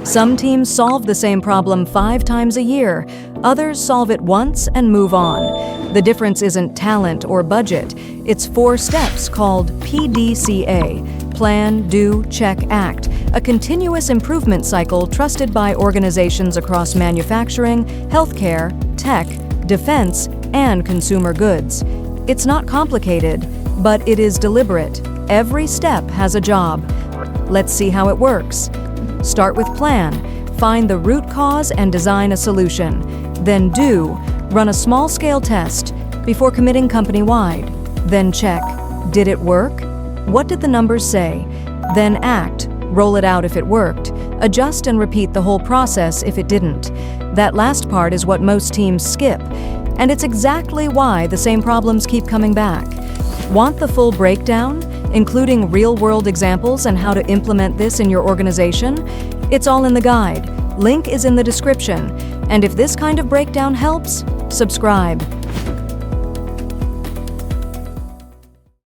Some teams solve the same problem 5 times a year. Others solve it once and move on. The difference isn't talent or budget. It's 4 steps called PDCA: Plan, Do, Check, Act, a continuous improvement cycle trusted by organizations across manufacturing, healthcare, tech, defense, and consumer goods. It's not complicated, but it is deliberate. Every step has a job. Let's see how it works. Start with plan. Find the root cause and design a solution. Then do. Run a small-scale test before committing company-wide. Then check. Did it work? What did the numbers say? Then act. Roll it out if it worked. Adjust and repeat the whole process if it didn't. That last part is what most teams skip, and it's exactly why the same problems keep coming back. Want the full breakdown, including real-world examples and how to implement this in your organization? It's all in the guide. Link is in the description. And if this kind of breakdown helps, subscribe.